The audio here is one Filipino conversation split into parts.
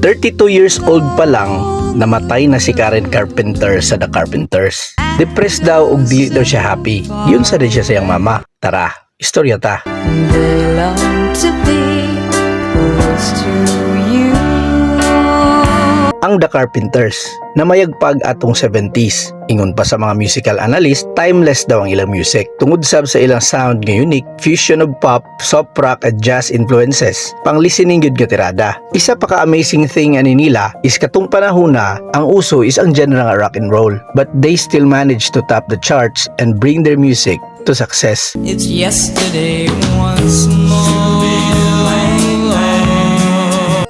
32 years old pa lang, namatay na si Karen Carpenter sa The Carpenters. Depressed daw ug di daw siya happy. Yun sa din siya sa iyang mama. Tara, istorya ta. They long to be close to you. Ang The Carpenters, na mayagpag atong 70s. Ingon pa sa mga musical analyst, timeless daw ang ilang music. Tungod sab sa ilang sound nga unique, fusion of pop, soft rock at jazz influences. Pang listening yun nga tirada. Isa pa ka-amazing thing ani nila is katong panahona, ang uso is ang genre nga rock and roll. But they still manage to top the charts and bring their music to success. It's yesterday once more.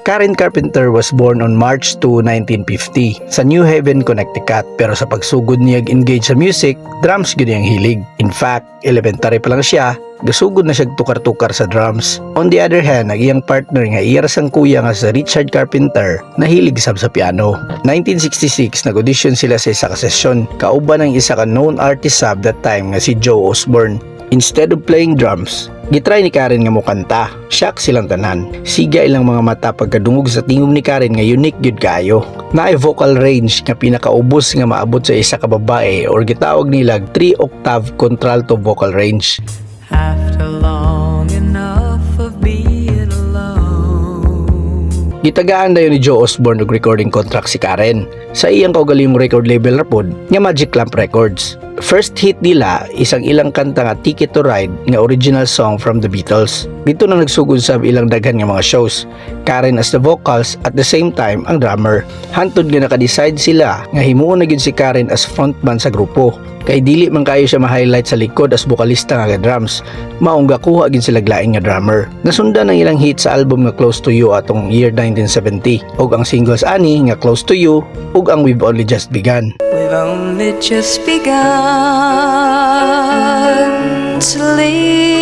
Karen Carpenter was born on March 2, 1950 sa New Haven, Connecticut, pero sa pagsugod niya engage sa music, drums gyud ang hilig. In fact, elementary pa lang siya, gasugod na siya tukar-tukar sa drums. On the other hand, ang iyang partner nga iyarasang kuya nga sa Richard Carpenter na hilig sab sa piano. 1966 nag-audition sila sa isa ka session, kauban ng isa ka known artist sab that time nga si Joe Osborne. Instead of playing drums, gitry ni Karen nga mo kanta. Shock silang tanan. Siga ilang mga mata pagkadungog sa tingog ni Karen nga unique gyud kaayo. Naay vocal range nga pinakaubos nga maabot sa isa ka babae or gitawag nilag 3 octave contralto vocal range. After long enough of being alone. Gitagaan dayon ni Joe Osborne og recording contract si Karen sa iyang kaugalingong record label na pod nga Magic Lamp Records. First hit nila isang ilang kanta nga Ticket to Ride nga original song from the Beatles. Dito na nagsugod sa ilang daghan nga mga shows. Karen as the vocals at the same time ang drummer. Hantod nga naka-decide sila nga himuon na gyud si Karen as frontman sa grupo. Kay dili man kayo siya ma-highlight sa likod as vokalista nga drums. Maong gakuha gyud sila glaing nga drummer. Nasundan ang ilang hit sa album nga Close to You atong year 1970 ug ang singles ani nga Close to You ug ang We've Only Just Begun. We've only just begun to live.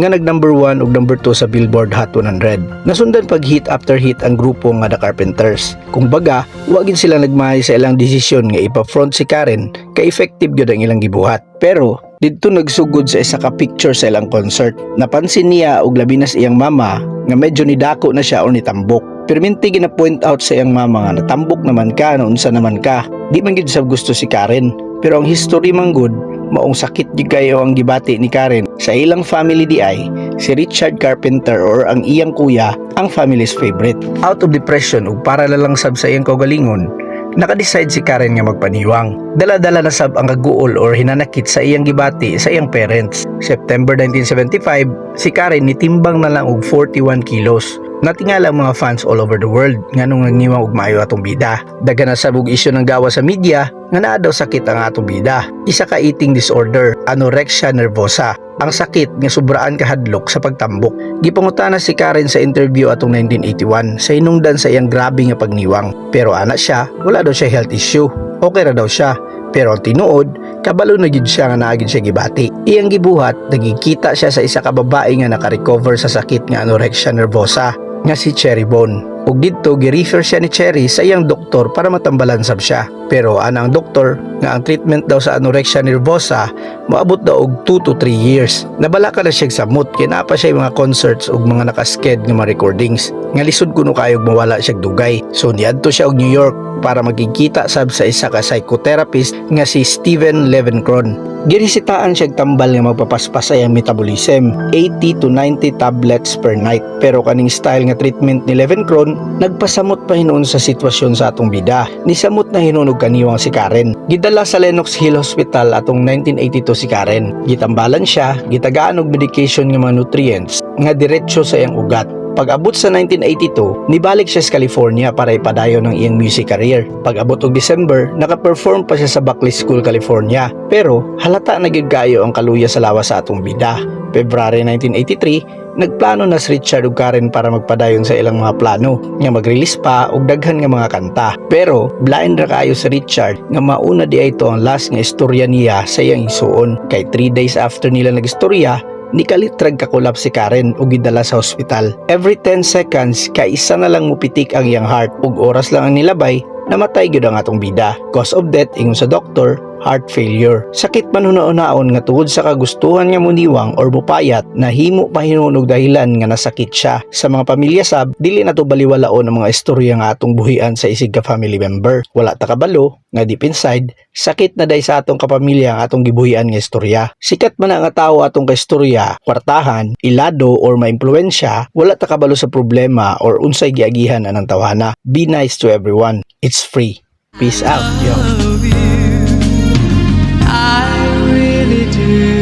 Nga nag number 1 ug number 2 sa Billboard Hot 100. Nasundan pag hit after hit ang grupo nga The Carpenters. Kung baga, wa gid sila nagmahay sa ilang desisyon nga ipa-front si Karen kay effective gyud ang ilang gibuhat. Pero didto nagsugod sa isa ka picture sa ilang concert. Napansin niya og labi na sa iyang mama nga medyo nidako na siya o nitambok. Perminti gina-point out sa iyang mama nga natambok naman ka, unsa naman ka. Di man gid sab gusto si Karen. Pero ang history man good, maong sakit di kayo ang gibati ni Karen sa ilang family di ay si Richard Carpenter or ang iyang kuya ang family's favorite. Out of depression ug para lang sab sa iyang kaugalingon, naka-decide si Karen nga magpaniwang. Dala-dala na sab ang kaguol or hinanakit sa iyang gibati sa iyang parents. September 1975, si Karen nitimbang na lang og 41 kilos. Natingala ang mga fans all over the world nganong nagniwang og maayo atong bida. Daghan na sabog isyu ng gawa sa media nga naa daw sakit ang atong bida. Isa ka eating disorder, anorexia nervosa. Ang sakit nga sobraan kahadlok sa pagtambok. Gipangutana si Karen sa interview atong 1981 sa hinungdan sa iyang grabe nga pagniwang. Pero ana siya, wala daw siya health issue. Okay ra daw siya. Pero ang tinuod, kabalo na gid siya nga naa gid siya gibati. Iyang gibuhat, nagikita siya sa isa ka babae nga naka-recover sa sakit nga anorexia nervosa nga si Cherry Bone. Ug didto gi-refer siya ni Cherry sa iyang doktor para matambalan sab siya. Pero ana ang doktor nga ang treatment daw sa anorexia nervosa moabot daw og 2 to 3 years. Nabala ka na siya samot kay naa pa siya mga concerts ug mga nakasked nga mga recordings. Nga lisod kuno kayo mawala siya dugay. So niadto siya og New York para magkikita sab sa isa ka psychotherapist nga si Steven Levenkron. Ginisitaan siya tambal nga magpapaspas sa iyang metabolism, 80 to 90 tablets per night. Pero kaning style nga treatment ni Levenkron, nagpasamot pa hinuon sa sitwasyon sa atong bida. Nisamot na hinunog kaniwang si Karen. Gidala sa Lenox Hill Hospital atong 1982 si Karen. Gitambalan siya, gitagaan og medication nga mga nutrients nga diretso sa iyang ugat. Pag-abot sa 1982, nibalik siya sa California para ipadayon ng iyang music career. Pag-abot og December, naka-perform pa siya sa Buckley School, California. Pero halata na gyud kayo ang kaluya sa lawas sa atong bida. February 1983, nagplano na si Richard ug Karen para magpadayon sa ilang mga plano nga mag-release pa og daghan nga mga kanta. Pero blind ra kaayo si Richard nga mauna di ito ang last nga istorya niya sa iyang isuon. Kay 3 days after nila nag-istorya, nikalitrag kakulap si Karen ug gidala sa hospital. Every 10 seconds, kaisa na lang mupitik ang iyang heart ug oras lang ang nilabay, namatay gyud ang atong bida. Cause of death ingon sa doktor, heart failure. Sakit man hunaon nga tungod sa kagustuhan nga muniwang or mupayat na himo pa hinunog dahilan nga nasakit siya. Sa mga pamilya sab, dili na to baliwalaon ang mga istorya nga atong buhian sa isig ka family member. Wala ta kabalo nga deep inside, sakit na day sa atong kapamilya ang atong gibuhian nga istorya. Sikat man nga tao atong kaistorya, kwartahan, ilado or maimpluwensya, wala ta kabalo sa problema or unsay giagihan anang tawhana. Be nice to everyone. It's free. Peace out, yo. I really do.